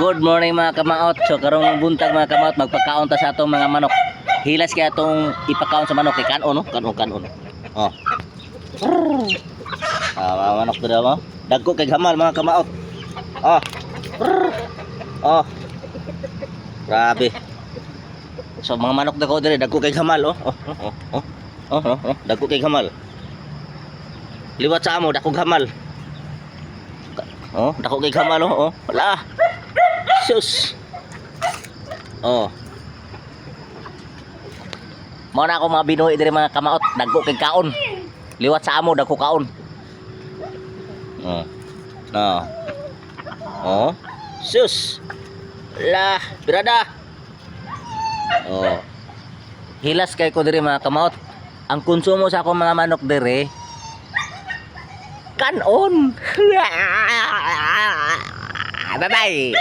Good morning mga kamaot. So karong buntag mga kamaot, magpakaon ta sa atong mga manok. Hilas kaya atong ipakaon sa manok kay kanon no? Kanon. Oh. Mga manok to daw mo. Dagko kay hamal mga kamaot. Oh. Oh. Grabe. So mga manok dako dire dagko kay hamal oh. Dagko kay hamal. Liwat sa amo dako hamal. Oh, dako kay hamal oh. Wala. Sus. Oh. Mao na ako mga binuhi dire mga kamaot, dagko kay kaon. Liwat sa amo dagko kaon. Oh. No. Oh. Sus. Lah, birada. Oh. Hilas kay ko dire mga kamaot. Ang konsumo sa akong mga manok dire kanon. Bye-bye.